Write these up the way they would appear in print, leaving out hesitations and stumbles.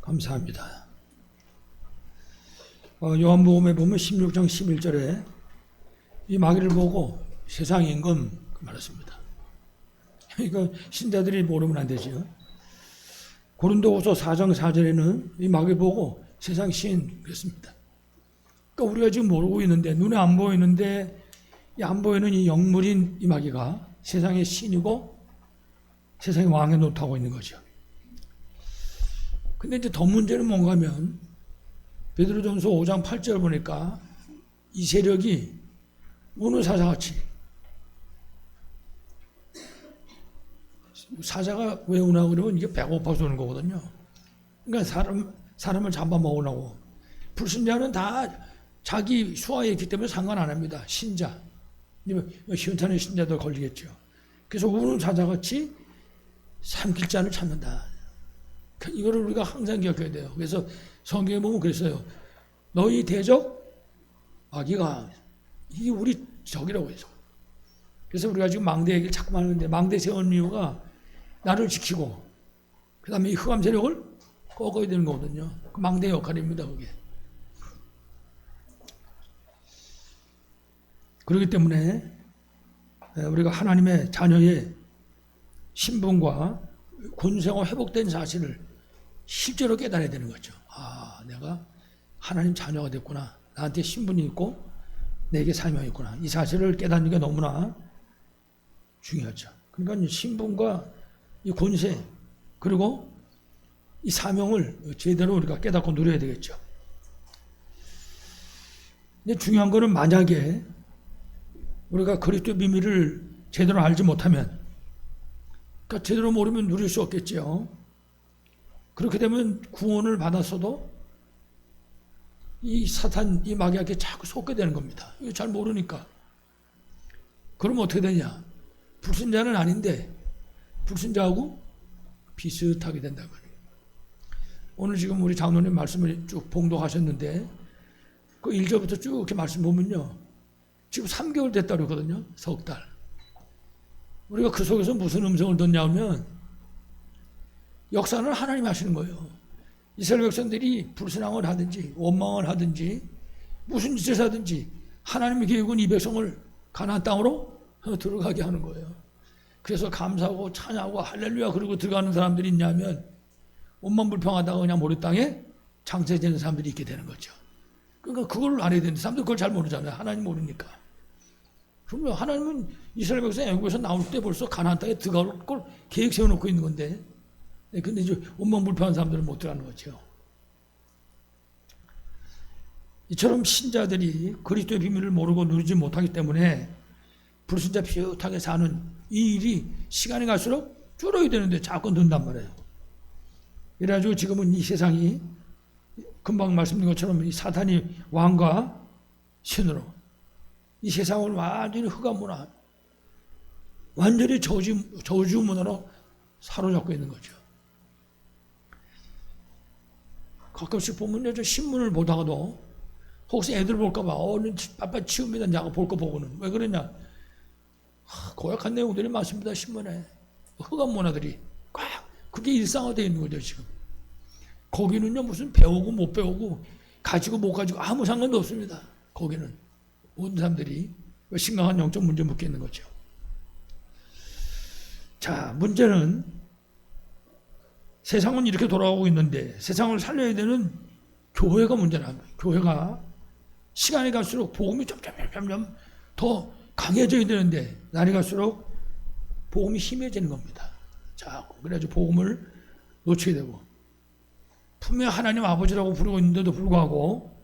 감사합니다. 요한복음에 보면 16장 11절에 이 마귀를 보고 세상 임금 말했습니다. 이거 신자들이 모르면 안 되죠. 고린도후서 4장 4절에는 이 마귀를 보고 세상 신 그랬습니다. 그러니까 우리가 지금 모르고 있는데, 눈에 안 보이는데 이 안 보이는 이 영물인 이 마귀가 세상의 신이고 세상의 왕에 노릇하고 있는 거죠. 근데 이제 더 문제는 뭔가 하면 베드로전서 5장 8절 보니까 이 세력이 우는 사자같이, 사자가 왜 우나 그러면 이게 배고파서 우는 거거든요. 그러니까 사람을 잡아먹으려고. 불신자는 다 자기 수하에 있기 때문에 상관 안 합니다. 신자, 현탄의 신자도 걸리겠죠. 그래서 우는 사자같이 삼킬 자를 찾는다. 이거를 우리가 항상 기억해야 돼요. 그래서 성경에 보면 그랬어요. 너희 대적 마귀가 이게 우리 적이라고 해서. 그래서 우리가 지금 망대 얘기를 자꾸만 하는데, 망대 세운 이유가 나를 지키고 그 다음에 이 흑암 세력을 꺾어야 되는 거거든요. 그 망대의 역할입니다, 그게. 그렇기 때문에 우리가 하나님의 자녀의 신분과 권세가 회복된 사실을 실제로 깨달아야 되는 거죠. 아, 내가 하나님 자녀가 됐구나. 나한테 신분이 있고 내게 사명이 있구나. 이 사실을 깨닫는 게 너무나 중요하죠. 그러니까 이 신분과 이 권세 그리고 이 사명을 제대로 우리가 깨닫고 누려야 되겠죠. 근데 중요한 거는 만약에 우리가 그리스도의 비밀을 제대로 알지 못하면, 그러니까 제대로 모르면 누릴 수 없겠죠. 그렇게 되면 구원을 받았어도 이 사탄, 이 마귀에게 자꾸 속게 되는 겁니다. 이거 잘 모르니까. 그럼 어떻게 되냐? 불신자는 아닌데 불신자하고 비슷하게 된다고 해요. 오늘 지금 우리 장로님 말씀을 쭉 봉독하셨는데 그 1절부터 쭉 이렇게 말씀 보면요, 지금 3개월 됐다 그러거든요. 석 달. 우리가 그 속에서 무슨 음성을 듣냐면 역사는 하나님이 하시는 거예요. 이스라엘 백성들이 불신앙을 하든지 원망을 하든지 무슨 짓을 하든지 하나님의 계획은 이 백성을 가나안 땅으로 들어가게 하는 거예요. 그래서 감사하고 찬양하고 할렐루야 그러고 들어가는 사람들이 있냐면 온만 불평하다가 그냥 모래 땅에 장세되는 사람들이 있게 되는 거죠. 그러니까 그걸 알아야 되는데 사람들 그걸 잘 모르잖아요. 하나님 모르니까. 그러면 하나님은 이스라엘 백성 애국에서 나올 때 벌써 가나안 땅에 들어갈 걸 계획 세워놓고 있는 건데, 근데 이제 원망불평한 사람들은 못 들어가는 거죠. 이처럼 신자들이 그리스도의 비밀을 모르고 누리지 못하기 때문에 불신자 비슷하게 사는 이 일이 시간이 갈수록 줄어야 되는데 자꾸 는단 말이에요. 이래가지고 지금은 이 세상이 금방 말씀드린 것처럼 이 사탄이 왕과 신으로 이 세상을 완전히 흑암 문화, 완전히 저주 문화로 사로잡고 있는 거죠. 가끔씩 보면요, 저 신문을 보다가도 혹시 애들 볼까봐 얼른 빨리 치웁니다. 내가 볼 거 보고는. 왜 그러냐? 고약한 내용들이 많습니다, 신문에. 흑암 문화들이 꽉, 그게 일상화되어 있는 거죠, 지금. 거기는요, 무슨 배우고 못 배우고 가지고 못 가지고 아무 상관도 없습니다. 거기는 모든 사람들이 심각한 영적 문제 묻게 있는 거죠. 자, 문제는 세상은 이렇게 돌아가고 있는데 세상을 살려야 되는 교회가 문제랍니다. 교회가 시간이 갈수록 복음이 점점 더 강해져야 되는데 날이 갈수록 복음이 힘해지는 겁니다. 자, 그래가지고 복음을 놓치게 되고 분명 하나님 아버지라고 부르고 있는데도 불구하고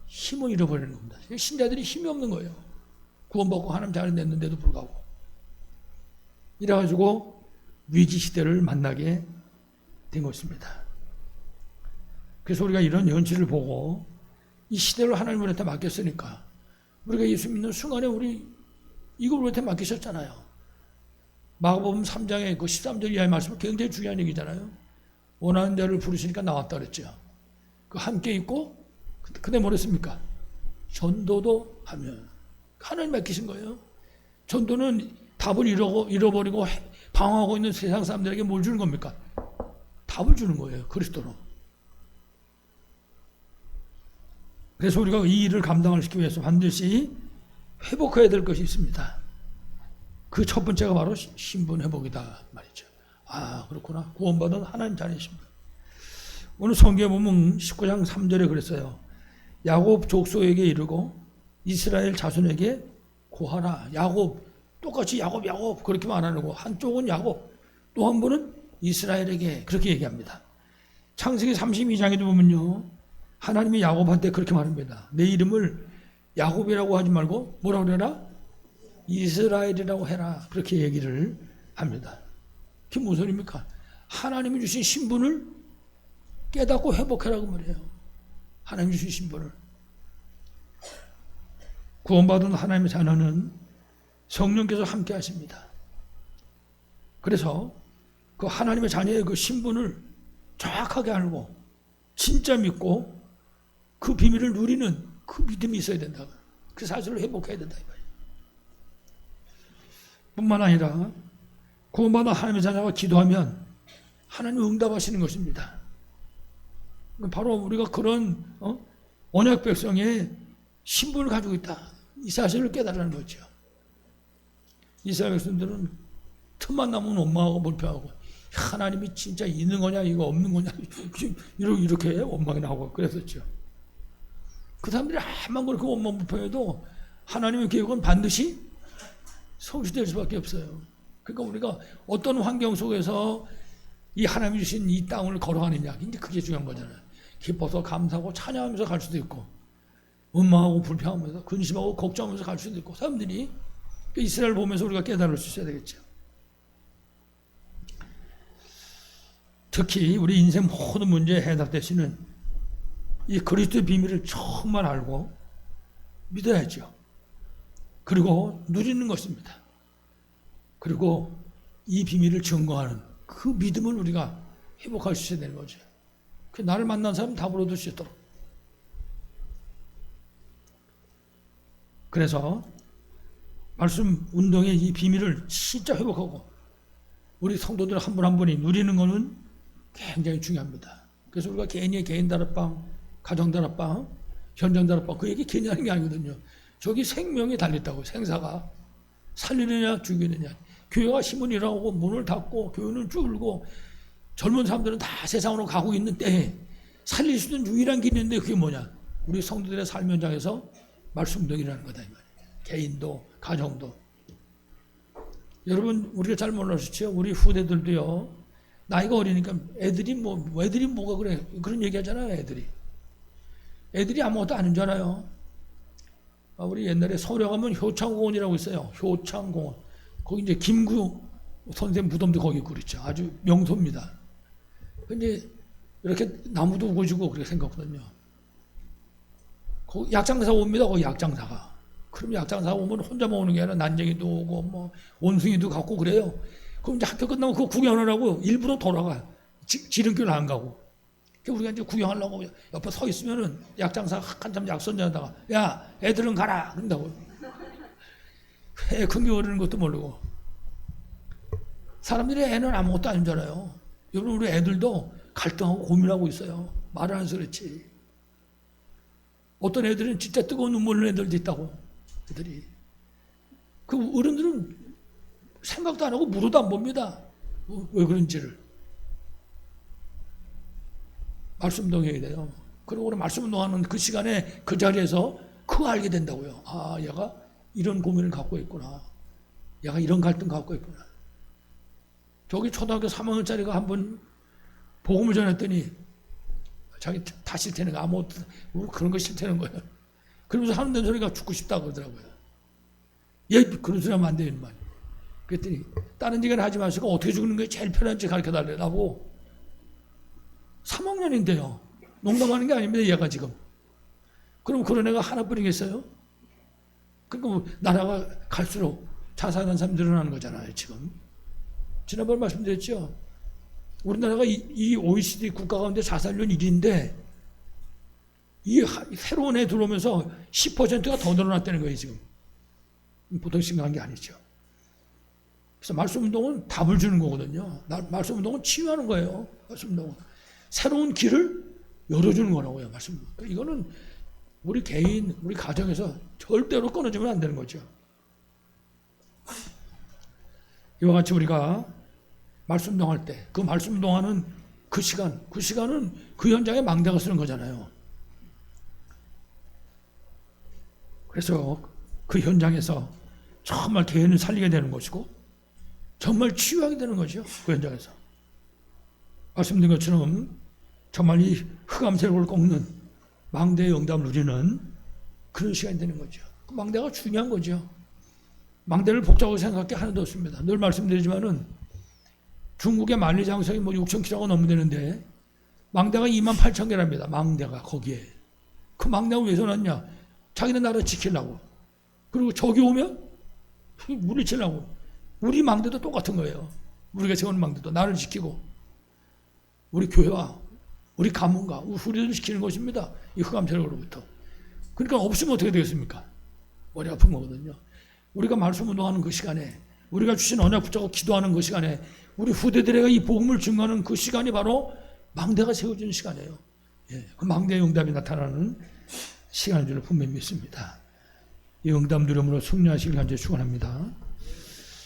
힘을 잃어버리는 겁니다. 신자들이 힘이 없는 거예요. 구원받고 하나님 자녀 냈는데도 불구하고. 이래가지고 위기 시대를 만나게 된 것입니다. 그래서 우리가 이런 현실을 보고 이 시대를 하나님 우리한테 맡겼으니까 우리가 예수 믿는 순간에 우리 이걸 우리한테 맡기셨잖아요. 마가복음 3장의 그 13절 이하의 말씀은 굉장히 중요한 얘기잖아요. 원하는 자를 부르시니까 나왔다 그랬죠. 그 함께 있고 근데 뭐랬습니까? 전도도 하면 하나님 맡기신 거예요. 전도는 답을 잃어버리고 방황하고 있는 세상 사람들에게 뭘 주는 겁니까? 답을 주는 거예요. 그리스도로. 그래서 우리가 이 일을 감당을 시키기 위해서 반드시 회복해야 될 것이 있습니다. 그 첫 번째가 바로 신분 회복이다 말이죠. 아, 그렇구나. 구원받은 하나님 자녀의 신분. 오늘 성경에 보면 19장 3절에 그랬어요. 야곱 족속에게 이르고 이스라엘 자손에게 고하라. 야곱, 똑같이 야곱, 야곱 그렇게 말하고 한쪽은 야곱, 또 한 분은 이스라엘에게 그렇게 얘기합니다. 창세기 32장에도 보면요. 하나님이 야곱한테 그렇게 말합니다. 내 이름을 야곱이라고 하지 말고 뭐라고 그래라? 이스라엘이라고 해라. 그렇게 얘기를 합니다. 그게 무슨 소리입니까? 하나님이 주신 신분을 깨닫고 회복하라고 말해요. 하나님이 주신 신분을. 구원받은 하나님의 자녀는 성령께서 함께 하십니다. 그래서 그 하나님의 자녀의 그 신분을 정확하게 알고 진짜 믿고 그 비밀을 누리는 그 믿음이 있어야 된다. 그 사실을 회복해야 된다. 뿐만 아니라 구원받은 하나님의 자녀가 기도하면 하나님 응답하시는 것입니다. 바로 우리가 그런 언약 백성의 신분을 가지고 있다. 이 사실을 깨달으는 거죠. 이스라엘 백성들은 틈만 나면 원망하고 불평하고 하나님이 진짜 있는 거냐 이거 없는 거냐 이렇게 원망이 나오고 그랬었죠. 그 사람들이 한만 그렇게 원망 불평해도 하나님의 계획은 반드시 성취될 수밖에 없어요. 그러니까 우리가 어떤 환경 속에서 이 하나님이 주신 이 땅을 걸어가느냐 근데 그게 중요한 거잖아요. 기뻐서 감사하고 찬양하면서 갈 수도 있고 원망하고 불평하면서 근심하고 걱정하면서 갈 수도 있고 사람들이 이스라엘 보면서 우리가 깨달을 수 있어야 되겠죠. 특히 우리 인생 모든 문제에 해답되시는 이 그리스도의 비밀을 정말 알고 믿어야죠. 그리고 누리는 것입니다. 그리고 이 비밀을 증거하는 그 믿음을 우리가 회복할 수 있어야 되는 거죠. 그 나를 만난 사람 다 불러둘 수 있도록. 그래서 말씀 운동의 이 비밀을 진짜 회복하고 우리 성도들 한 분 한 분이 누리는 것은 굉장히 중요합니다. 그래서 우리가 개인 다락방, 가정 다락방, 현장 다락방 그 얘기 괜히 하는 게 아니거든요. 저기 생명이 달렸다고. 생사가 살리느냐 죽이느냐. 교회가 힘은 일어나고 문을 닫고 교회는 줄고 젊은 사람들은 다 세상으로 가고 있는 때에 살릴 수 있는 유일한 길이 있는데 그게 뭐냐. 우리 성도들의 삶 현장에서 말씀 운동이라는 거다 이 말이에요. 개인도 가정도. 여러분 우리가 잘 몰라주죠. 우리 후대들도요. 나이가 어리니까 애들이 뭐가 그래. 그런 얘기 하잖아요. 애들이 아무것도 아닌 줄 알아요. 우리 옛날에 서울에 가면 효창공원이라고 있어요. 효창공원. 거기 이제 김구 선생 무덤도 거기 있고 그렇죠. 아주 명소입니다. 근데 이렇게 나무도 우거지고 그렇게 생겼거든요. 거기 약장사 옵니다. 거기 약장사가. 그럼 약장사 오면 혼자만 오는 게 아니라 난쟁이도 오고 뭐 원숭이도 갖고 그래요. 그럼 이제 학교 끝나면 그거 구경하라고 일부러 돌아가요. 지름길 안 가고. 우리가 이제 구경하려고 옆에 서 있으면은 약장사가 한참 약선전하다가 야 애들은 가라 그런다고요. 애 큰 게 어리는 것도 모르고. 사람들이 애는 아무것도 아닌 줄 알아요. 여러분 우리 애들도 갈등하고 고민하고 있어요. 말을 안 해서 그렇지. 어떤 애들은 진짜 뜨거운 눈물 흘리는 애들도 있다고. 애들이. 그 어른들은 생각도 안 하고 물어도 안 봅니다. 왜 그런지를. 말씀 운동해야 돼요. 그리고 우리 말씀 운동하는 그 시간에 그 자리에서 그거 알게 된다고요. 아, 얘가 이런 고민을 갖고 있구나. 얘가 이런 갈등 갖고 있구나. 저기 초등학교 3학년짜리가 한 번 복음을 전했더니 자기 다 싫다는 거 아무것도 그런 거 싫다는 거예요. 그러면서 하는 데 소리가 죽고 싶다 그러더라고요. 얘 그런 소리 하면 안 돼요. 그랬더니 다른 얘기는 하지 마시고 어떻게 죽는 게 제일 편한지 가르쳐달라고. 3학년인데요. 농담하는 게 아닙니다. 얘가 지금. 그럼 그런 애가 하나뿐이겠어요? 그러니까 나라가 갈수록 자살하는 사람이 늘어나는 거잖아요. 지금. 지난번에 말씀드렸죠. 우리나라가 이 OECD 국가 가운데 자살률 1위인데 이 새로운 애 들어오면서 10%가 더 늘어났다는 거예요. 지금. 보통 심각한 게 아니죠. 그래서 말씀 운동은 답을 주는 거거든요. 말씀 운동은 치유하는 거예요. 말씀 운동은. 새로운 길을 열어주는 거라고요. 말씀. 이거는 우리 개인, 우리 가정에서 절대로 끊어지면 안 되는 거죠. 이와 같이 우리가 말씀 동할 때, 그 말씀 동하는 그 시간은 그 현장에 망대가 쓰는 거잖아요. 그래서 그 현장에서 정말 개인을 살리게 되는 것이고 정말 치유하게 되는 거죠. 그 현장에서. 말씀드린 것처럼 정말 이 흑암 세력을 꺾는 망대의 응답을 누리는 그런 시간이 되는 거죠. 그 망대가 중요한 거죠. 망대를 복잡하게 생각할 게 하나도 없습니다. 늘 말씀드리지만은 중국의 만리장성이 6,000km가 넘는다는데 망대가 28,000개랍니다. 망대가 거기에. 그 망대가 왜 서놨냐? 자기네 나라 지키려고. 그리고 적이 오면 물리치려고. 우리 망대도 똑같은 거예요. 우리가 세우는 망대도 나를 지키고 우리 교회와 우리 가문과 우리 후대를 지키는 것입니다. 이 흑암 세력으로부터. 그러니까 없으면 어떻게 되겠습니까? 머리 아픈 거거든요. 우리가 말씀 운동하는 그 시간에 우리가 주신 언약 붙잡고 기도하는 그 시간에 우리 후대들에게 이 복음을 증거하는 그 시간이 바로 망대가 세워지는 시간이에요. 예, 그 망대의 응답이 나타나는 시간인 줄 분명히 믿습니다. 이 응답 누림으로 승리하시길 간절히 축원합니다.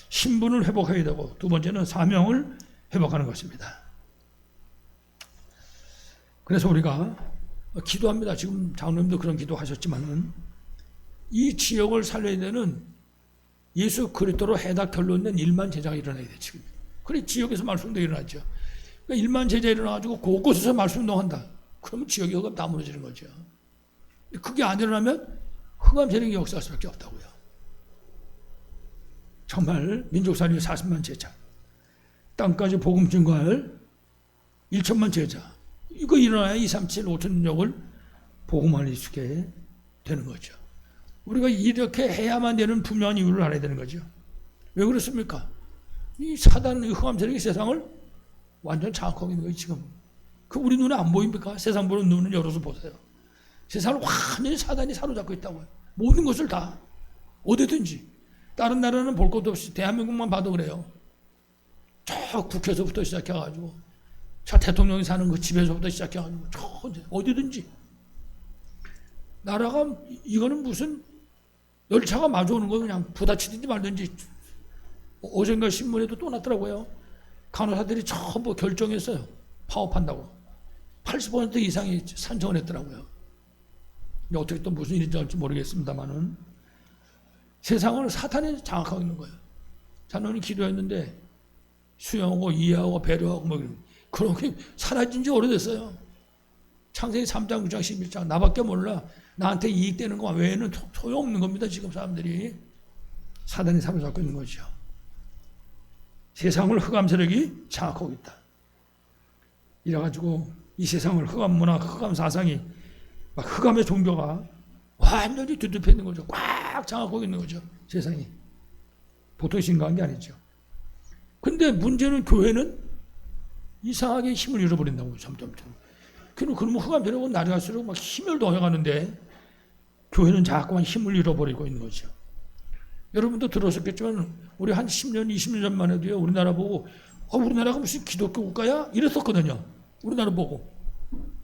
신분을 회복해야 되고 두 번째는 사명을 회복하는 것입니다. 그래서 우리가 기도합니다. 지금 장로님도 그런 기도하셨지만은 이 지역을 살려야 되는 예수 그리스도로 해다 결론낸 1만 제자가 일어나야 돼 지금. 그래 지역에서 말씀도 일어나죠. 그러니까 1만 제자 일어나가지고 곳곳에서 말씀 운동한다. 그러면 지역이 흑암 다 무너지는 거죠. 그게 안 일어나면 흑암 세력이 역사할 수밖에 없다고요. 정말 민족 살리기 40만 제자, 땅까지 복음 증거할 1천만 제자. 이거 일어나야 237, 5천역을 복음할 수 있게 되는 거죠. 우리가 이렇게 해야만 되는 분명한 이유를 알아야 되는 거죠. 왜 그렇습니까? 이 사단, 흑암 세력이 세상을 완전 장악하고 있는 거예요, 지금. 그 우리 눈에 안 보입니까? 세상 보는 눈을 열어서 보세요. 세상을 완전히 사단이 사로잡고 있다고요. 모든 것을 다. 어디든지. 다른 나라는 볼 것도 없이 대한민국만 봐도 그래요. 저 국회에서부터 시작해가지고 저 대통령이 사는 그 집에서부터 시작해가지고 저 어디든지. 나라가 이거는 무슨 열차가 마주오는 거 그냥 부딪히든지 말든지. 어젠가 신문에도 또 났더라고요. 간호사들이 전부 결정했어요. 파업한다고. 80% 이상이 산청을 했더라고요. 어떻게 또 무슨 일인지 알지 모르겠습니다만은 세상을 사탄이 장악하고 있는 거예요. 자녀는 기도했는데 수용하고 이해하고 배려하고 뭐 그런 게 사라진 지 오래됐어요. 창세기 3장, 9장, 11장 나밖에 몰라. 나한테 이익되는 거 외에는 소용없는 겁니다. 지금 사람들이. 사단이 사로잡고 있는 거죠. 세상을 흑암 세력이 장악하고 있다. 이래가지고 이 세상을 흑암 문화, 흑암 사상이 막 흑암의 종교가 완전히 뒤덮여 있는 거죠. 꽉 장악하고 있는 거죠. 세상이. 보통 심각한 게 아니죠. 근데 문제는 교회는 이상하게 힘을 잃어버린다고 점점. 그러면 흑암 세력은 날이 갈수록 막 힘을 더해가는데 교회는 자꾸만 힘을 잃어버리고 있는 거죠. 여러분도 들으셨겠지만 우리 한 10년, 20년 전만 해도요. 우리나라 보고 우리나라가 무슨 기독교 국가야? 이랬었거든요. 우리나라 보고.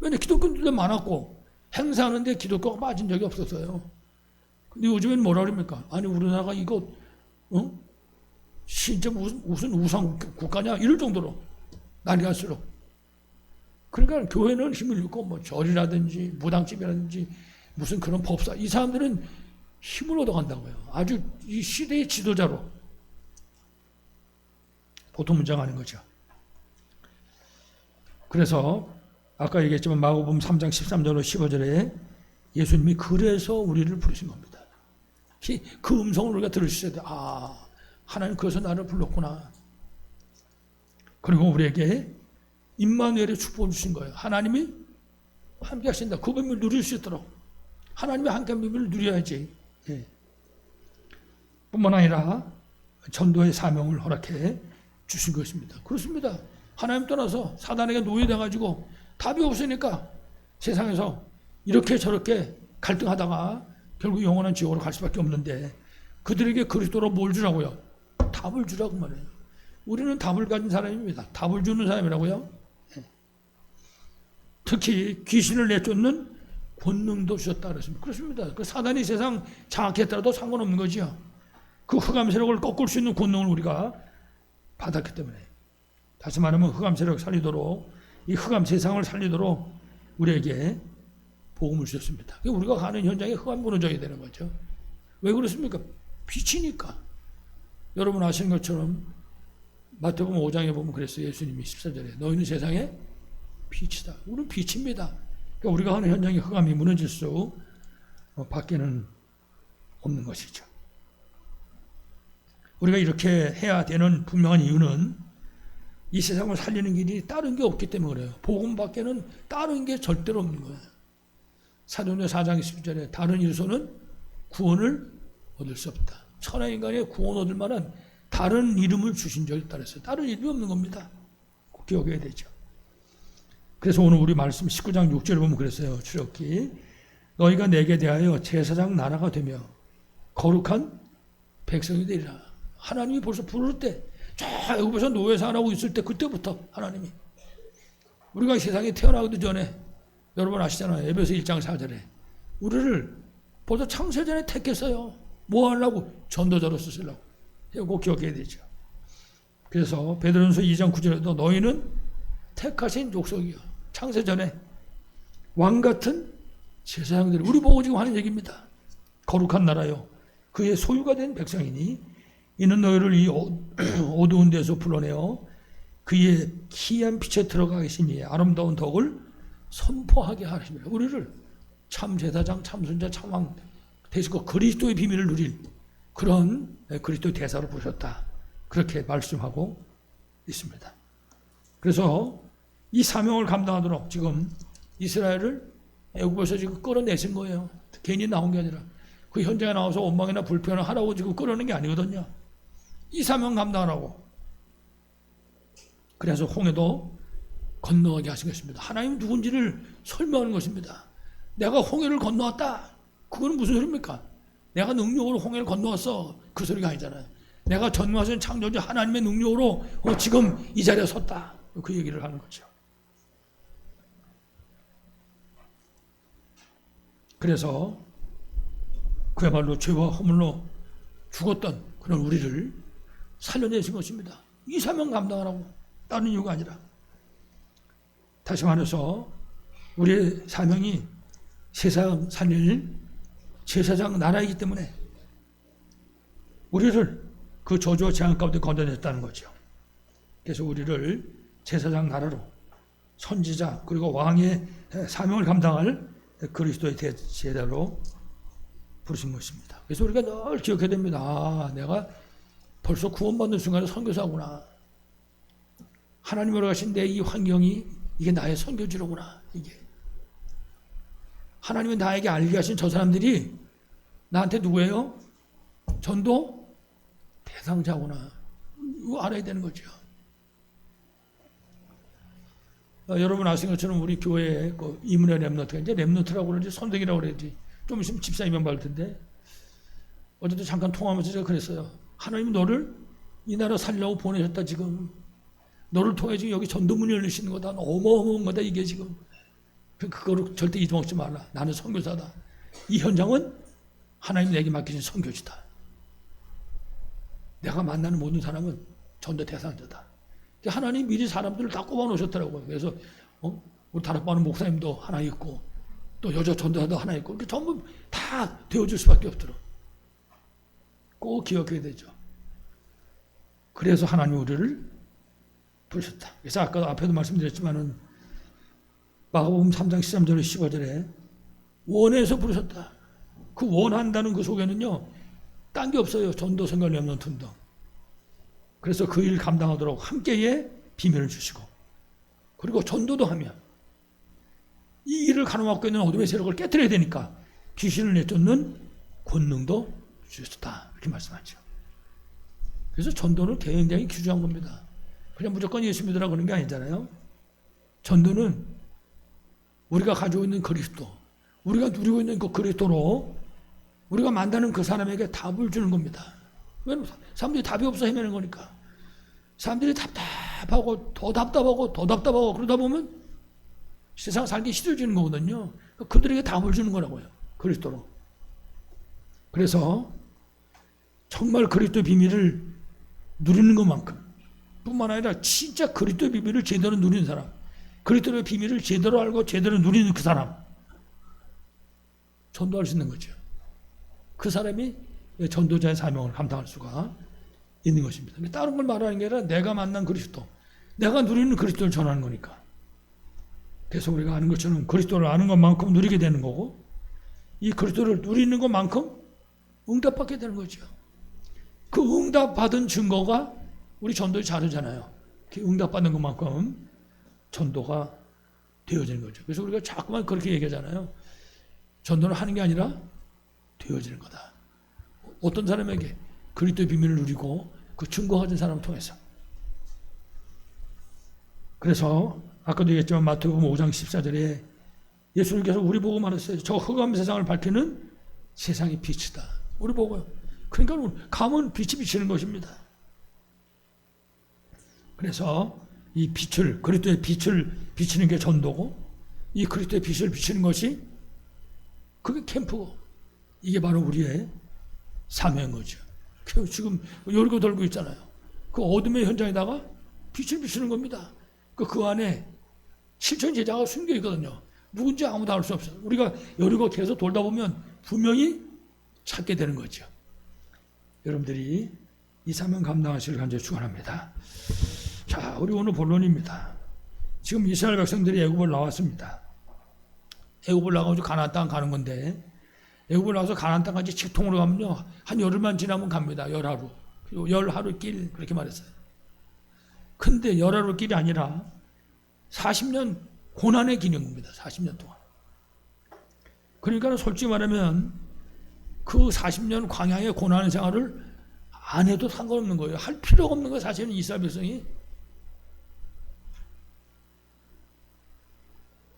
왜냐 기독교인들도 많았고 행사하는데 기독교가 빠진 적이 없었어요. 근데 요즘엔 뭐라 그럽니까? 아니 우리나라가 이거 진짜 무슨 우상 국가냐? 이럴 정도로 날이 갈수록. 그러니까 교회는 힘을 잃고 뭐 절이라든지 무당집이라든지 무슨 그런 법사 이 사람들은 힘을 얻어간다고요. 아주 이 시대의 지도자로. 보통 문제가 아닌 거죠. 그래서 아까 얘기했지만 마가복음 3장 13절로 15절에 예수님이 그래서 우리를 부르신 겁니다. 그 음성을 우리가 들을 수 있어야 돼. 아, 하나님 그래서 나를 불렀구나. 그리고 우리에게 임마누엘의 축복을 주신 거예요. 하나님이 함께 하신다. 그 비밀을 누릴 수 있도록. 하나님이 함께 비밀을 누려야지. 예. 뿐만 아니라 전도의 사명을 허락해 주신 것입니다. 그렇습니다. 하나님 떠나서 사단에게 노예돼가지고 답이 없으니까 세상에서 이렇게 저렇게 갈등하다가 결국 영원한 지옥으로 갈 수밖에 없는데 그들에게 그리스도로 뭘 주라고요? 답을 주라고 말해요. 우리는 답을 가진 사람입니다. 답을 주는 사람이라고요. 특히 귀신을 내쫓는 권능도 주셨다 그랬습니다. 그렇습니다. 그 사단이 세상 장악했더라도 상관없는 거지요. 그 흑암 세력을 꺾을 수 있는 권능을 우리가 받았기 때문에, 다시 말하면 흑암 세력 살리도록, 이 흑암 세상을 살리도록 우리에게 복음을 주셨습니다. 우리가 가는 현장에 흑암 무너져야 되는 거죠. 왜 그렇습니까? 빛이니까. 여러분 아시는 것처럼 마태복음 5장에 보면 그랬어요. 예수님이 14절에 너희는 세상의 빛이다. 우리는 빛입니다. 그러니까 우리가 가는 현장에 흑암이 무너질 수 밖에는 없는 것이죠. 우리가 이렇게 해야 되는 분명한 이유는 이 세상을 살리는 길이 다른 게 없기 때문에 그래요. 복음 밖에는 다른 게 절대로 없는 거예요. 사도행전 4장 10절에 다른 이로서는 구원을 얻을 수 없다. 천하 인간의 구원 얻을 만한 다른 이름을 주신 적에 따라서 다른 이름이 없는 겁니다. 꼭 기억해야 되죠. 그래서 오늘 우리 말씀 19장 6절을 보면 그랬어요. 출애굽기 너희가 내게 대하여 제사장 나라가 되며 거룩한 백성이 되리라. 하나님이 벌써 부를 때, 저 애굽에서 노예 생활하고 있을 때 그때부터 하나님이 우리가 세상에 태어나기도 전에 여러분 아시잖아요. 에베소 1장 4절에 우리를 벌써 창세 전에 택했어요. 뭐 하려고? 전도자로서 쓰려고. 꼭 기억해야 되죠. 그래서 베드로전서 2장 9절에도 너희는 택하신 족속이요. 창세 전에 왕 같은 제사장들, 우리 보고 지금 하는 얘기입니다. 거룩한 나라요. 그의 소유가 된 백성이니 이는 너희를 이 어두운 데서 불러내어 그의 희한 빛에 들어가 계시니 아름다운 덕을 선포하게 하십니다. 우리를 참 제사장, 참 선자, 참 왕 되시고 그리스도의 비밀을 누릴 그런 그리스도의 대사로 부르셨다. 그렇게 말씀하고 있습니다. 그래서 이 사명을 감당하도록 지금 이스라엘을 애굽에서 지금 끌어내신 거예요. 괜히 나온 게 아니라 그 현장에 나와서 원망이나 불평을 하라고 지금 끌어내는 게 아니거든요. 이 사명 감당하라고. 그래서 홍해도 건너가게 하신 것입니다. 하나님 누군지를 설명하는 것입니다. 내가 홍해를 건너왔다. 그건 무슨 소리입니까? 내가 능력으로 홍해를 건너왔어. 그 소리가 아니잖아요. 내가 전능하신 창조주 하나님의 능력으로 지금 이 자리에 섰다. 그 얘기를 하는 거죠. 그래서 그야말로 죄와 허물로 죽었던 그런 우리를 살려내신 것입니다. 이 사명 감당하라고. 다른 이유가 아니라. 다시 말해서 우리의 사명이 세상 살릴 제사장 나라이기 때문에 우리를 그 저주와 재앙 가운데 건져냈다는 거죠. 그래서 우리를 제사장 나라로 선지자 그리고 왕의 사명을 감당할 그리스도의 제자로 부르신 것입니다. 그래서 우리가 늘 기억해야 됩니다. 아, 내가 벌써 구원받는 순간에 선교사구나. 하나님으로 가신 내 이 환경이 이게 나의 선교지로구나. 이게 하나님이 나에게 알게 하신 저 사람들이 나한테 누구예요? 전도 대상자구나. 이거 알아야 되는 거죠. 여러분 아시는 것처럼 우리 교회에 그 이문의 렘넌트가 이제 렘넌트라고 그러지 선생이라고 그러지. 좀 있으면 집사님만 받을 텐데 어제도 잠깐 통화하면서 제가 그랬어요. 하나님 너를 이 나라 살려고 보내셨다 지금. 너를 통해 지금 여기 전도문이 열리시는 거다. 어마어마한 거다 이게 지금. 그거를 절대 잊어먹지 말라. 나는 선교사다. 이 현장은 하나님 내게 맡기신 선교지다. 내가 만나는 모든 사람은 전도 대상자다. 하나님 미리 사람들을 다 꼽아 놓으셨더라고요. 그래서 우리 다락방은 목사님도 하나 있고 또 여자 전도사도 하나 있고 이렇게 전부 다 되어줄 수밖에 없도록 꼭 기억해야 되죠. 그래서 하나님 우리를 부르셨다. 그래서 아까 앞에도 말씀드렸지만은 마가복음 3장 13절에 15절에 원해서 부르셨다. 그 원한다는 그 속에는요 딴 게 없어요. 전도, 선교, 렘넌트 운동. 그래서 그 일 감당하도록 함께의 비밀을 주시고 그리고 전도도 하면 이 일을 가로막고 있는 어둠의 세력을 깨뜨려야 되니까 귀신을 내쫓는 권능도 주셨다. 이렇게 말씀하죠. 그래서 전도는 굉장히 귀중한 겁니다. 그냥 무조건 예수 믿으라 그런 게 아니잖아요. 전도는 우리가 가지고 있는 그리스도, 우리가 누리고 있는 그 그리스도로 우리가 만나는 그 사람에게 답을 주는 겁니다. 왜냐면 사람들이 답이 없어 헤매는 거니까. 사람들이 답답하고 더 답답하고 더 답답하고 그러다 보면 세상 살기 싫어지는 거거든요. 그들에게 답을 주는 거라고요. 그리스도로. 그래서 정말 그리스도의 비밀을 누리는 것만큼 뿐만 아니라 진짜 그리스도의 비밀을 제대로 누리는 사람, 그리스도의 비밀을 제대로 알고 제대로 누리는 그 사람, 전도할 수 있는 거죠. 그 사람이 전도자의 사명을 감당할 수가 있는 것입니다. 다른 걸 말하는 게 아니라 내가 만난 그리스도, 내가 누리는 그리스도를 전하는 거니까. 그래서 우리가 아는 것처럼 그리스도를 아는 것만큼 누리게 되는 거고, 이 그리스도를 누리는 것만큼 응답받게 되는 거죠. 그 응답받은 증거가 우리 전도의 자료잖아요. 그 응답받는 것만큼 전도가 되어지는 거죠. 그래서 우리가 자꾸만 그렇게 얘기하잖아요. 전도를 하는 게 아니라 되어지는 거다. 어떤 사람에게 그리스도의 비밀을 누리고 그 증거 가진 사람을 통해서. 그래서 아까도 얘기했지만 마태복음 5장 14절에 예수님께서 우리 보고 말했어요. 저 흑암 세상을 밝히는 세상의 빛이다. 우리 보고요. 그러니까 감은 빛이 비치는 것입니다. 그래서 이 빛을, 그리스도의 빛을 비치는 게 전도고, 이 그리스도의 빛을 비치는 것이 그게 캠프고, 이게 바로 우리의 사명인 거죠. 지금 열고 돌고 있잖아요. 그 어둠의 현장에다가 빛을 비추는 겁니다. 그 안에 실천 제자가 숨겨 있거든요. 누군지 아무도 알 수 없어요. 우리가 여리고 계속 돌다 보면 분명히 찾게 되는 거죠. 여러분들이 이 사명 감당하시길 간절히 축원합니다. 자, 우리 오늘 본론입니다. 지금 이스라엘 백성들이 애굽을 나왔습니다. 애굽을 나가서 가나안 땅 가는 건데, 애굽을 나와서 가나안 땅까지 직통으로 가면요, 한 열흘만 지나면 갑니다. 열하루. 열하루 길, 그렇게 말했어요. 근데 열하루 길이 아니라 40년 고난의 길인 겁니다. 40년 동안. 그러니까 솔직히 말하면 그 40년 광야의 고난 생활을 안 해도 상관없는 거예요. 할 필요가 없는 거예요. 사실은 이스라엘 백성이.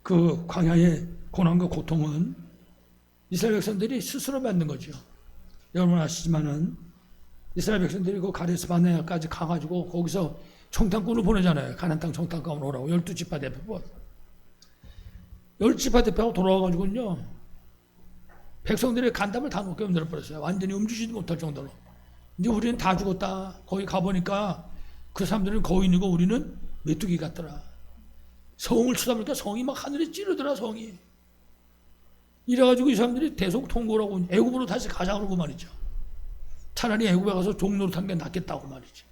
그 광야의 고난과 고통은 이스라엘 백성들이 스스로 만든 거죠. 여러분 아시지만은 이스라엘 백성들이 그 가데스 바네아까지 가가지고 거기서 청탄꾼을 보내잖아요. 가나안 땅 청탄꾼을 오라고 12지파 대표 뽑았어. 10지파 대표하고 돌아와가지고는요, 백성들의 간담을 다 놓게 만들어 버렸어요. 완전히 움직이지도 못할 정도로. 이제 우리는 다 죽었다. 거기 가보니까 그 사람들은 거인이고 우리는 메뚜기 같더라. 성을 쳐다보니까 성이 막 하늘에 찌르더라, 성이. 이래가지고 이 사람들이 대속 통고라고 애굽으로 다시 가자 그러고 말이죠. 차라리 애굽에 가서 종노릇한 게 낫겠다고 말이죠.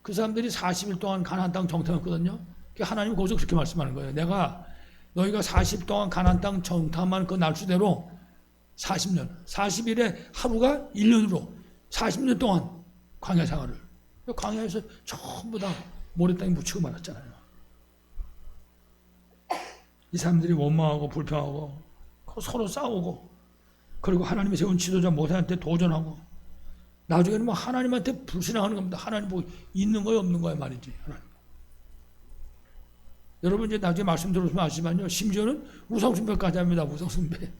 그 사람들이 40일 동안 가나안 땅 정탐했거든요. 하나님이 거기서 그렇게 말씀하는 거예요. 내가 너희가 40일 동안 가나안 땅 정탐한 그 날수대로 40년, 40일에 하루가 1년으로 40년 동안 광야 생활을. 광야에서 전부 다 모래땅에 묻히고 말았잖아요. 이 사람들이 원망하고 불평하고 서로 싸우고, 그리고 하나님이 세운 지도자 모세한테 도전하고, 나중에는 뭐 하나님한테 불신하는 겁니다. 하나님 뭐 있는 거야 없는 거야 말이지. 하나님. 여러분 이제 나중에 말씀 들으시면 아시지만요, 심지어는 우상숭배까지 합니다. 우상숭배.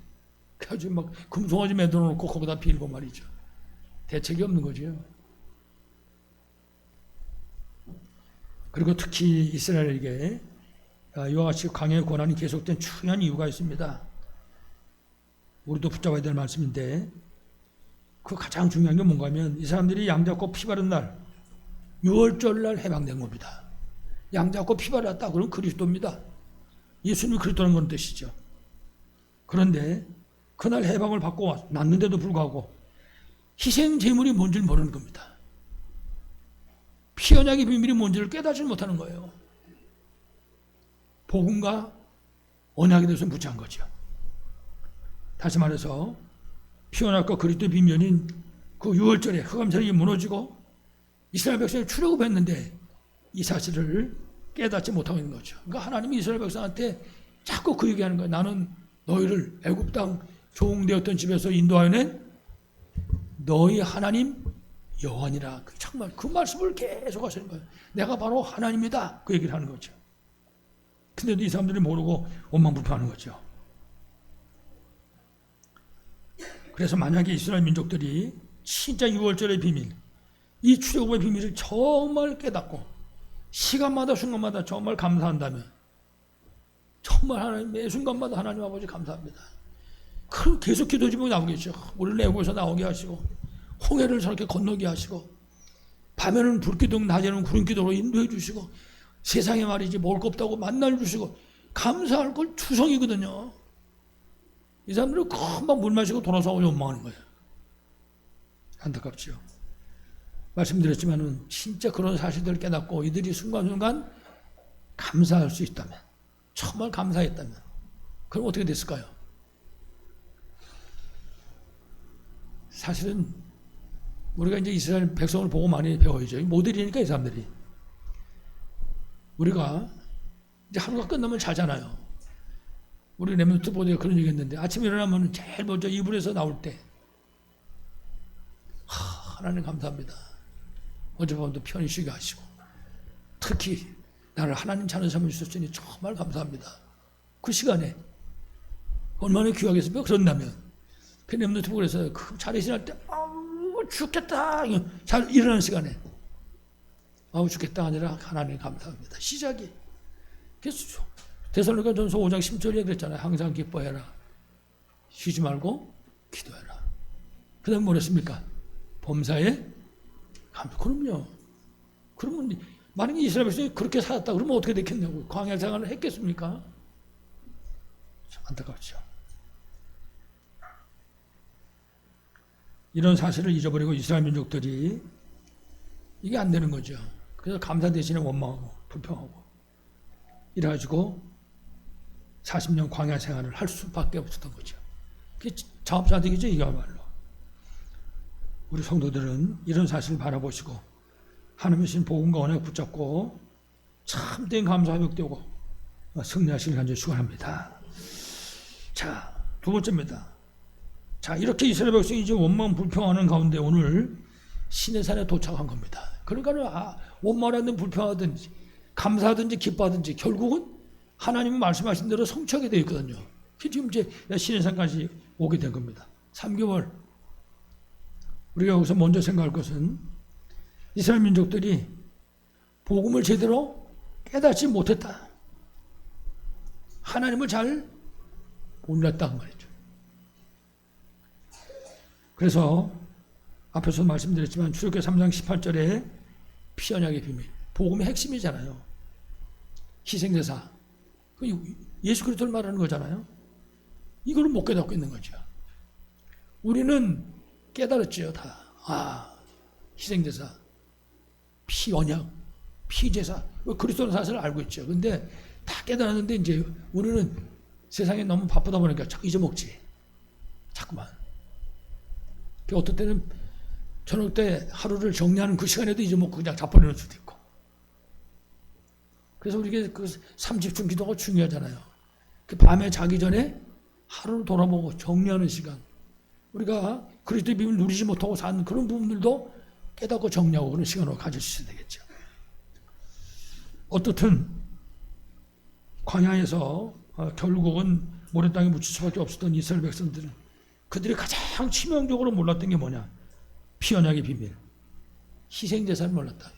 그래가지고 막 금송아지 만들어 놓고 거기다 빌고 말이죠. 대책이 없는 거죠. 그리고 특히 이스라엘에게 이와 같이 광야의 고난이 계속된 중요한 이유가 있습니다. 우리도 붙잡아야 될 말씀인데, 그 가장 중요한 게 뭔가 하면 이 사람들이 양 잡고 피 바른 날, 6월절 날 해방된 겁니다. 양 잡고 피 바랐다. 그럼 그리스도입니다. 예수님이 그리스도라는 건 뜻이죠. 그런데 그날 해방을 받고 났는데도 불구하고 희생 제물이 뭔지를 모르는 겁니다. 피 언약의 비밀이 뭔지를 깨닫지 못하는 거예요. 복음과 언약에 대해서 무지한 거죠. 다시 말해서 피 언약과 그리스도의 비밀인 그 6월절에 흑암세력이 무너지고 이스라엘 백성이 출애굽했는데 이 사실을 깨닫지 못하고 있는 거죠. 그러니까 하나님이 이스라엘 백성한테 자꾸 그 얘기하는 거예요. 나는 너희를 애굽 땅 종되었던 집에서 인도하여 낸 너희 하나님 여호와니라. 정말 그 말씀을 계속 하시는 거예요. 내가 바로 하나님이다. 그 얘기를 하는 거죠. 근데도 이 사람들이 모르고 원망불평하는 거죠. 그래서 만약에 이스라엘 민족들이 진짜 6월절의 비밀, 이 출애굽의 비밀을 정말 깨닫고 시간마다 순간마다 정말 감사한다면 정말 하나님 매 순간마다 하나님 아버지 감사합니다. 그럼 계속 기도 제목이 나오겠죠. 우리를 애고에서 나오게 하시고 홍해를 저렇게 건너게 하시고 밤에는 불기둥 낮에는 구름기둥으로 인도해 주시고 세상에 말이지 먹을 거 없다고 만날 주시고 감사할 걸 투성이거든요. 이 사람들은 금방 물 마시고 돌아서 원망하는 거예요. 안타깝죠. 말씀드렸지만은 진짜 그런 사실들을 깨닫고 이들이 순간순간 감사할 수 있다면, 정말 감사했다면, 그럼 어떻게 됐을까요? 사실은 우리가 이제 이스라엘 백성을 보고 많이 배워야죠. 모델이니까 이 사람들이. 우리가 이제 하루가 끝나면 자잖아요. 우리 렘넌트 보드에 그런 얘기 했는데 아침에 일어나면 제일 먼저 이불에서 나올 때 하나님 감사합니다. 어젯밤도 편히 쉬게 하시고 특히 나를 하나님 찾는 삶을 주셨으니 정말 감사합니다. 그 시간에 얼마나 귀하겠습니까? 그런다면 그 렘넌트 보드에서 그 자리신할 때 아우 죽겠다 잘 일어나는 시간에 아우 죽겠다 아니라 하나님 감사합니다. 시작이 그래서 데살로니가전서 5장 10절에 그랬잖아요. 항상 기뻐해라. 쉬지 말고 기도해라. 그 다음에 뭐랬습니까? 범사에 감사. 그럼요. 그러면 만약에 이스라엘 백성이 그렇게 살았다 그러면 어떻게 됐겠냐고. 광야 생활을 했겠습니까? 참 안타깝죠. 이런 사실을 잊어버리고 이스라엘 민족들이 이게 안 되는 거죠. 그래서 감사 대신에 원망하고 불평하고 이래가지고 40년 광야 생활을 할 수밖에 없었던 거죠. 그게 자업자득이죠, 이거야말로. 우리 성도들은 이런 사실을 바라보시고 하나님의 신 복음과 언약 붙잡고 참된 감사와 회복되고 승리하시길 간절히 축원합니다. 자, 두 번째입니다. 자, 이렇게 이스라엘 백성이 이제 원망 불평하는 가운데 오늘 시내산에 도착한 겁니다. 그러니까 원망하든 불평하든지 감사하든지 기뻐하든지 결국은 하나님이 말씀하신 대로 성취하게 되어 있거든요. 지금 이제 시내산까지 오게 된 겁니다. 3개월. 우리가 여기서 먼저 생각할 것은 이스라엘 민족들이 복음을 제대로 깨닫지 못했다. 하나님을 잘 몰랐다 그 말이죠. 그래서 앞에서 말씀드렸지만 출애굽기 3장 18절에 피언약의 비밀, 복음의 핵심이잖아요. 희생대사, 예수 그리스도를 말하는 거잖아요. 이걸 못 깨닫고 있는 거죠. 우리는 깨달았죠, 다. 희생대사, 피언약, 피제사, 그리스도의 사실을 알고 있죠. 근데 다 깨달았는데 이제 우리는 세상에 너무 바쁘다 보니까 자꾸 잊어먹지. 자꾸만. 어떤 때는 저녁 때 하루를 정리하는 그 시간에도 잊어먹고 그냥 자버리는 수도 있고. 그래서 우리가 그 30분 기도가 중요하잖아요. 그 밤에 자기 전에 하루를 돌아보고 정리하는 시간. 우리가 그리스도의 비밀을 누리지 못하고 사는 그런 부분들도 깨닫고 정리하고 그런 시간을 가질 수 있어야 되겠죠. 어떻든 광야에서 결국은 모래 땅에 묻힐 수밖에 없었던 이스라엘 백성들은 그들이 가장 치명적으로 몰랐던 게 뭐냐? 피언약의 비밀, 희생제사를 몰랐다.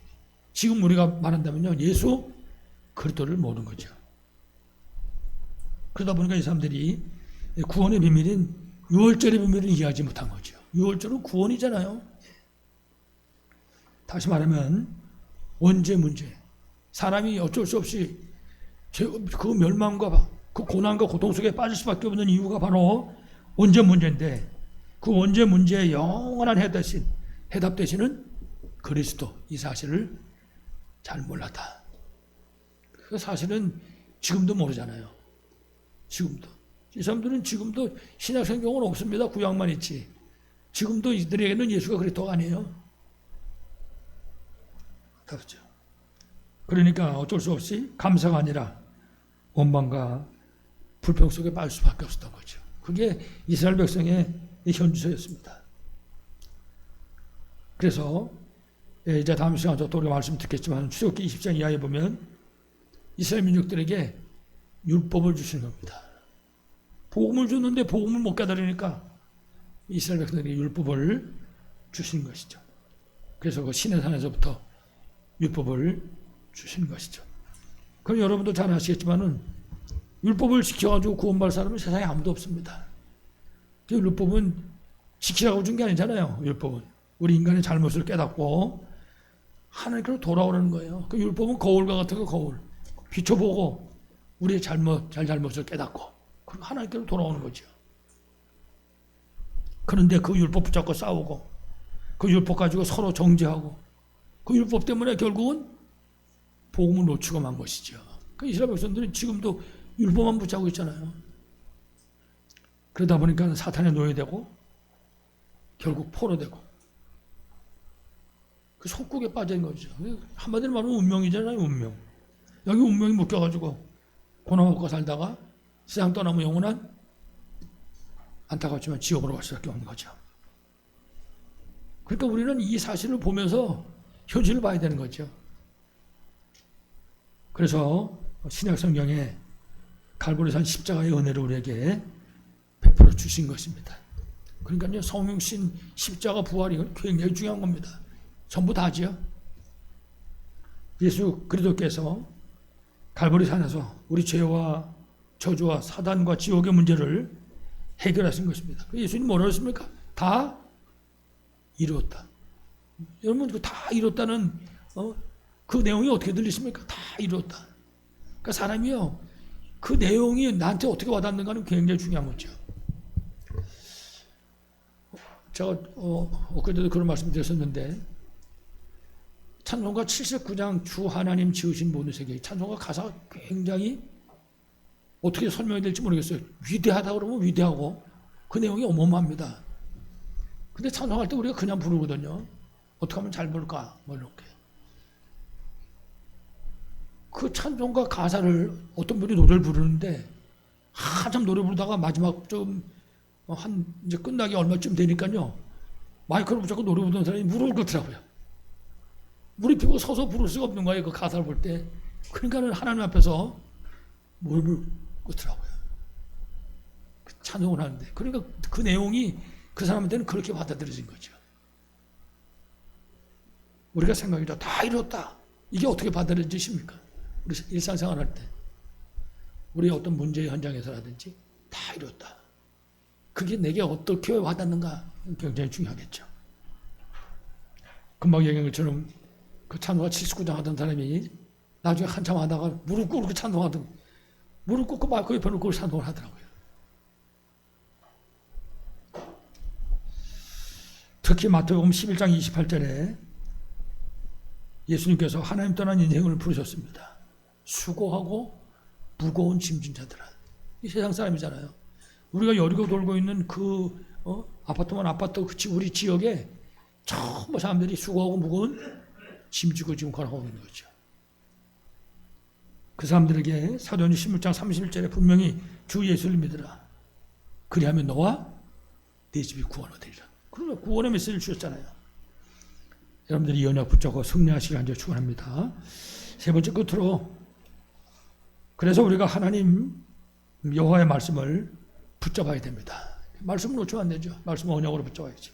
지금 우리가 말한다면요, 예수 그리스도를 모르는 거죠. 그러다 보니까 이 사람들이 구원의 비밀인 유월절의 비밀을 이해하지 못한 거죠. 유월절은 구원이잖아요. 다시 말하면 원죄 문제. 사람이 어쩔 수 없이 그 멸망과 그 고난과 고통 속에 빠질 수밖에 없는 이유가 바로 원죄 문제인데 그 원죄 문제의 영원한 해답 대신은 그리스도, 이 사실을 잘 몰랐다. 그 사실은 지금도 모르잖아요. 지금도. 이 사람들은 지금도 신약 성경은 없습니다. 구약만 있지. 지금도 이들에게는 예수가 그리스도가 아니에요. 그렇죠. 그러니까 어쩔 수 없이 감사가 아니라 원망과 불평 속에 빠질 수밖에 없었던 거죠. 그게 이스라엘 백성의 현주소였습니다. 그래서 이제 다음 시간 또 우리가 말씀 듣겠지만 출애굽기 20장 이하에 보면 이스라엘 민족들에게 율법을 주시는 겁니다. 복음을 줬는데 복음을 못 깨달으니까 이스라엘 백성들에게 율법을 주신 것이죠. 그래서 그 시내산에서부터 율법을 주신 것이죠. 그럼 여러분도 잘 아시겠지만은 율법을 지켜가지고 구원받을 사람은 세상에 아무도 없습니다. 율법은 지키라고 준 게 아니잖아요. 율법은 우리 인간의 잘못을 깨닫고 하나님께로 돌아오라는 거예요. 그 율법은 거울과 같은 거, 거울 비춰보고 우리의 잘못을 깨닫고 그리고 하나님께로 돌아오는 거죠. 그런데 그 율법 붙잡고 싸우고 그 율법 가지고 서로 정죄하고 그 율법 때문에 결국은 복음을 놓치고 만 것이죠. 그 이스라엘 백성들은 지금도 율법만 붙잡고 있잖아요. 그러다 보니까 사탄에 노예되고 결국 포로되고 그 속국에 빠진 거죠. 한마디로 말하면 운명이잖아요. 운명. 여기 운명이 묶여가지고 고난 먹고 살다가 세상 떠나면 영원한 안타깝지만 지옥으로 갈 수밖에 없는 거죠. 그러니까 우리는 이 사실을 보면서 현실을 봐야 되는 거죠. 그래서 신약 성경에 갈보리산 십자가의 은혜를 우리에게 베풀어 주신 것입니다. 그러니까요, 성육신, 십자가, 부활이 굉장히 중요한 겁니다. 전부 다지요. 예수 그리스도께서 갈보리산에서 우리 죄와 저주와 사단과 지옥의 문제를 해결하신 것입니다. 예수님 뭐라고 했습니까? 다 이루었다. 여러분 그 다 이뤘다는 그 내용이 어떻게 들리십니까? 다 이뤘다. 그러니까 사람이요 그 내용이 나한테 어떻게 와닿는가는 굉장히 중요한 거죠. 제가 엊그제도 그런 말씀 드렸었는데 찬송가 79장 주 하나님 지으신 모든 세계 찬송가 가사가 굉장히 어떻게 설명이 될지 모르겠어요. 위대하다 그러면 위대하고 그 내용이 어마어마합니다. 근데 찬송할 때 우리가 그냥 부르거든요. 어떻게 하면 잘 부를까? 뭐 이렇게. 그 찬송가 가사를 어떤 분이 노래를 부르는데 한참 노래 부르다가 마지막 이제 끝나기 얼마쯤 되니까요. 마이크를 붙잡고 노래 부르는 사람이 무릎을 꿇더라고요. 무릎 펴고 서서 부를 수가 없는 거예요. 그 가사를 볼 때. 그러니까는 하나님 앞에서 무릎을 꿇더라고요. 찬송을 하는데. 그러니까 그 내용이 그 사람한테는 그렇게 받아들여진 거죠. 우리가 생각해도 다 이뤘다. 이게 어떻게 받아들여지십니까? 우리 일상생활 할 때. 우리 어떤 문제 현장에서라든지 다 이뤘다. 그게 내게 어떻게 와닿는가 굉장히 중요하겠죠. 금방 얘기한 것처럼 그 찬송가 79장 하던 사람이 나중에 한참 하다가 무릎 꿇고 찬송하던 무릎 꿇고 마이크 옆에 놓고 찬송을 하더라고요. 특히 마태복음 11장 28절에 예수님께서 하나님 떠난 인생을 부르셨습니다. 수고하고 무거운 짐진 자들아. 이 세상 사람이잖아요. 우리가 여리고 돌고 있는 아파트만 아파트 우리 지역에 전부 사람들이 수고하고 무거운 짐지고 지금 걸어가고 있는 거죠. 그 사람들에게 사도행전 16장 31절에 분명히 주 예수를 믿으라. 그리하면 너와 내 집이 구원 얻으리라. 그러면 구원의 메시지를 주셨잖아요. 여러분들이 이 언약 붙잡고 승리하시길 간절히 축원합니다. 세 번째 끝으로 그래서 우리가 하나님 여호와의 말씀을 붙잡아야 됩니다. 말씀을 놓치면 안 되죠. 말씀을 언약으로 붙잡아야지.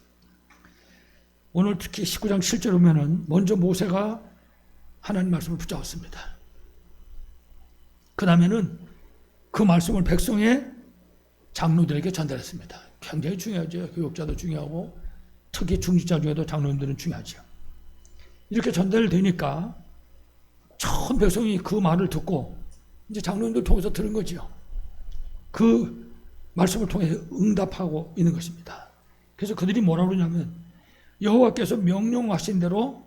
오늘 특히 19장 7절 보면은 먼저 모세가 하나님 말씀을 붙잡았습니다. 그 다음에는 그 말씀을 백성의 장로들에게 전달했습니다. 굉장히 중요하죠. 교육자도 중요하고 특히 중직자 중에도 장로님들은 중요하죠. 이렇게 전달되니까 처음 백성이 그 말을 듣고 이제 장로님들 통해서 들은 거죠. 그 말씀을 통해 응답하고 있는 것입니다. 그래서 그들이 뭐라고 그러냐면 여호와께서 명령하신 대로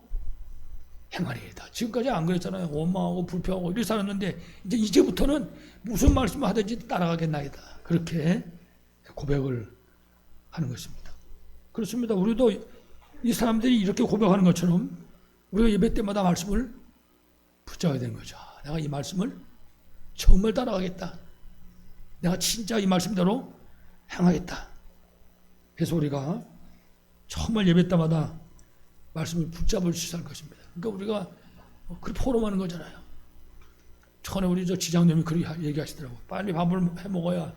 행하리이다. 지금까지 안 그랬잖아요. 원망하고 불평하고 이렇게 살았는데 이제부터는 무슨 말씀을 하든지 따라가겠나이다. 그렇게 고백을 하는 것입니다. 그렇습니다. 우리도 이 사람들이 이렇게 고백하는 것처럼 우리가 예배 때마다 말씀을 붙잡아야 되는 거죠. 내가 이 말씀을 정말 따라가겠다. 내가 진짜 이 말씀대로 행하겠다. 그래서 우리가 정말 예배 때마다 말씀을 붙잡을 수 있을 것입니다. 그러니까 우리가 그렇게 포럼하는 거잖아요. 전에 우리 지장님이 그렇게 얘기하시더라고요. 빨리 밥을 해 먹어야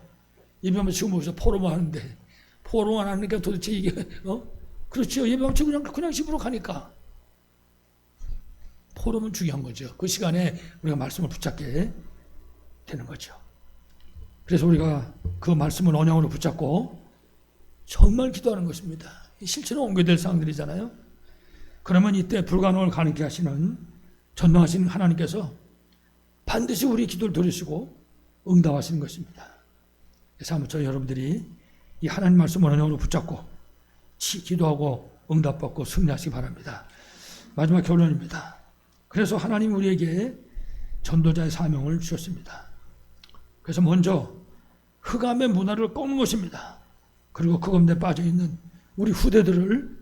예배하면 지금 오셔서 포럼을 하는데 포럼 안 하니까 도대체 이게 그렇죠. 예배하면 그냥 집으로 가니까 포럼은 중요한 거죠. 그 시간에 우리가 말씀을 붙잡게 되는 거죠. 그래서 우리가 그 말씀을 언약으로 붙잡고 정말 기도하는 것입니다. 실제로 옮겨될 상황들이잖아요. 그러면 이때 불가능을 가능케 하시는 전능하신 하나님께서 반드시 우리 기도를 들으시고 응답하시는 것입니다. 그래서 한번 저희 여러분들이 이 하나님 말씀을 언약으로 붙잡고 기도하고 응답받고 승리하시기 바랍니다. 마지막 결론입니다. 그래서 하나님 우리에게 전도자의 사명을 주셨습니다. 그래서 먼저 흑암의 문화를 꺾는 것입니다. 그리고 그 가운데 빠져있는 우리 후대들을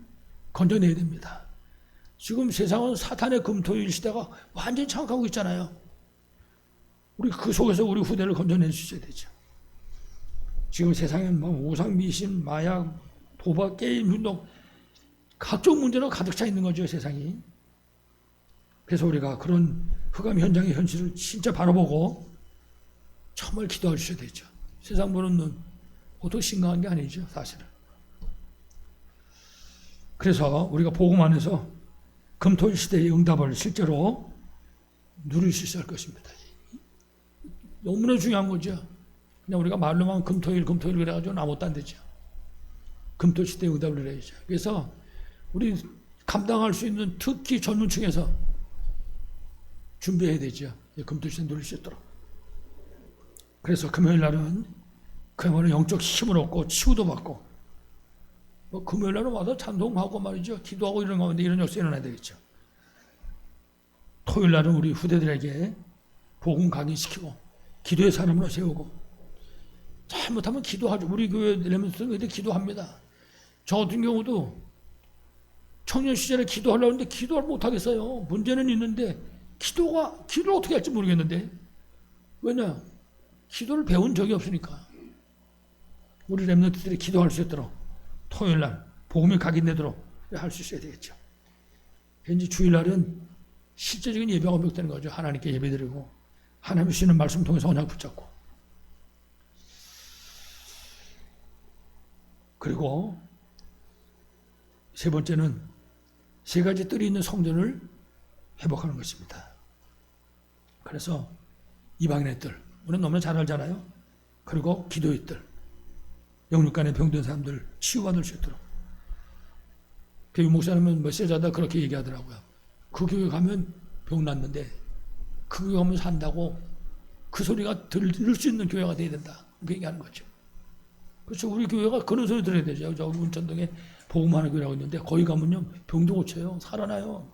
건져내야 됩니다. 지금 세상은 사탄의 금토일 시대가 완전히 장악하고 있잖아요. 우리 그 속에서 우리 후대를 건져내 주셔야 되죠. 지금 세상엔 우상, 미신, 마약, 도박, 게임, 운동 각종 문제로 가득 차 있는 거죠, 세상이. 그래서 우리가 그런 흑암 현장의 현실을 진짜 바라보고 정말 기도해 주셔야 되죠. 세상 보는 눈 보통 심각한 게 아니죠, 사실은. 그래서 우리가 복음 안에서 금토일 시대의 응답을 실제로 누릴 수 있을 것입니다. 너무나 중요한 거죠. 그냥 우리가 말로만 금토일 그래가지고 아무것도 안 되죠. 금토 시대의 응답을 누려야죠. 그래서 우리 감당할 수 있는 특히 젊은층에서 준비해야 되죠. 금토 시대 누릴 수 있도록. 그래서 금요일 날은 그야말로 영적 힘을 얻고 치유도 받고 금요일 날은 와서 찬송하고 말이죠. 기도하고 이런 가운데 이런 역사 일어나야 되겠죠. 토요일 날은 우리 후대들에게 복음 강의시키고 기도의 사람으로 세우고 잘못하면 기도하죠. 우리 교회 레몬스는 애들 기도합니다. 저 같은 경우도 청년 시절에 기도하려고 하는데 기도를 못하겠어요. 문제는 있는데 기도를 어떻게 할지 모르겠는데 왜냐? 기도를 배운 적이 없으니까. 우리 렘넌트들이 기도할 수 있도록 토요일 날 복음이 각인되도록 할 수 있어야 되겠죠. 현재 주일 날은 실제적인 예배가 회복되는 거죠. 하나님께 예배드리고 하나님이 주시는 말씀 통해서 언약 붙잡고 그리고 세 번째는 세 가지 뜰이 있는 성전을 회복하는 것입니다. 그래서 이방인의 뜰, 우리는 너무나 잘 알잖아요. 그리고 기도의 뜰, 영육 간에 병든 사람들 치유받을 수 있도록. 교육 목사님은 메시지하다 그렇게 얘기하더라고요. 그 교회 가면 병 났는데 그 교회 가면 산다고 그 소리가 들을 수 있는 교회가 돼야 된다. 그 얘기하는 거죠. 그렇죠. 우리 교회가 그런 소리 들어야 되죠. 저 운천동에 복음하는 교회라고 있는데 거기 가면요 병도 고쳐요. 살아나요.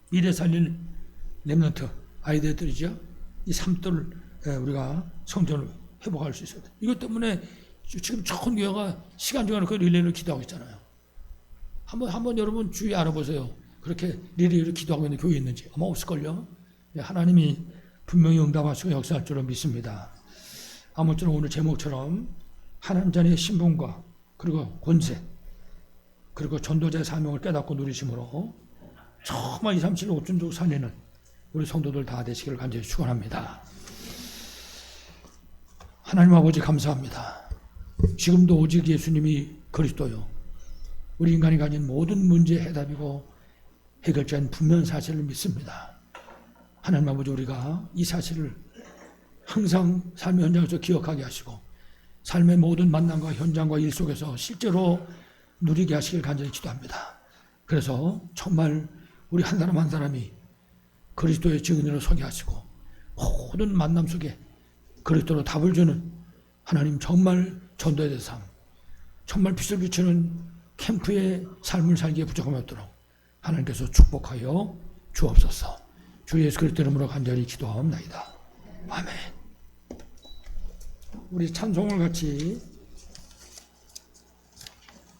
미래 살릴 렘넌트 아이들이죠. 이 삼돌 우리가 성전을 회복할 수 있어야 돼. 이것 때문에 지금 전 교회가 시간중간에 그 릴레이를 기도하고 있잖아요. 한번 여러분 주위에 알아보세요. 그렇게 릴레이를 기도하고 있는 교회 있는지 아마 없을걸요. 하나님이 분명히 응답하시고 역사할 줄로 믿습니다. 아무쪼록 오늘 제목처럼 하나님 자녀의 신분과 그리고 권세 그리고 전도자의 사명을 깨닫고 누리심으로 정말 237 5천족 살리는 우리 성도들 다 되시기를 간절히 축원합니다. 하나님 아버지 감사합니다. 지금도 오직 예수님이 그리스도요. 우리 인간이 가진 모든 문제의 해답이고 해결자인 분명한 사실을 믿습니다. 하나님 아버지 우리가 이 사실을 항상 삶의 현장에서 기억하게 하시고 삶의 모든 만남과 현장과 일 속에서 실제로 누리게 하시길 간절히 기도합니다. 그래서 정말 우리 한 사람 한 사람이 그리스도의 증인으로 서게 하시고 모든 만남 속에 그리스도로 답을 주는 하나님 정말 전도의 대상 정말 빛을 비추는 캠프의 삶을 살기에 부족함이 없도록 하나님께서 축복하여 주옵소서. 주 예수 그리스도 이름으로 간절히 기도하옵나이다. 아멘. 우리 찬송을 같이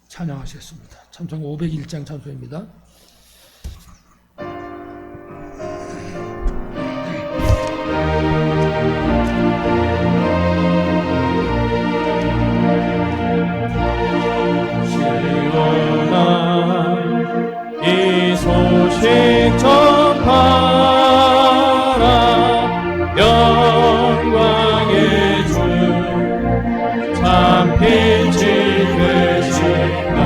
찬양하셨습니다. 찬송 501장 찬송입니다. 시온아 이 소식 전하라 영광의 주 참 빛이 되시나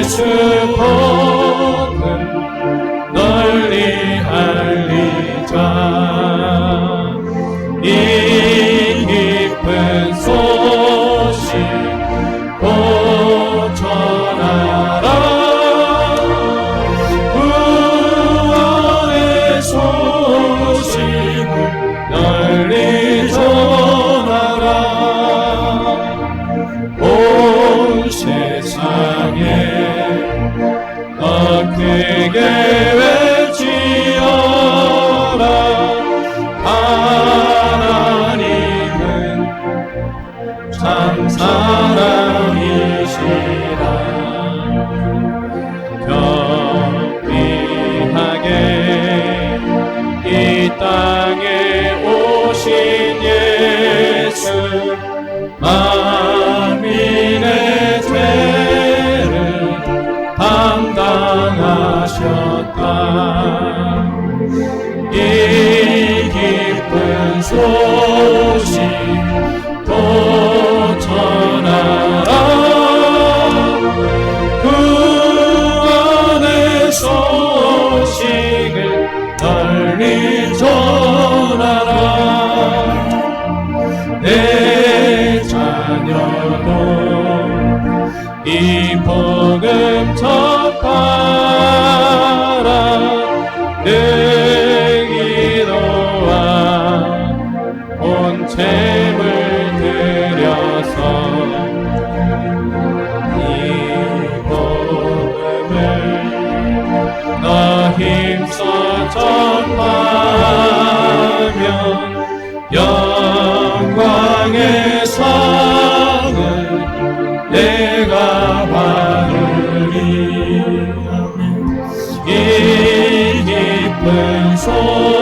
예수 복음 널리 알리자. 이 기쁜 소식 곧 전하라. 구원의 소식을 널리 전하라. 온 세상에 더 크게 외치어라. 하나님은 참 사랑이시라. 경비하게 이 땅에 오신 예수, 만민의 죄를 담당하셨다. 이 기쁜 소식 또 전하라. 구원의 소식을 널리 전하라. 내 자녀도 이 복음 전파라. 내 기도와 온 재물 드려서 이 복음을 너 힘써 전하며 영광의 상을 내가 받으리. 이 기쁜 소식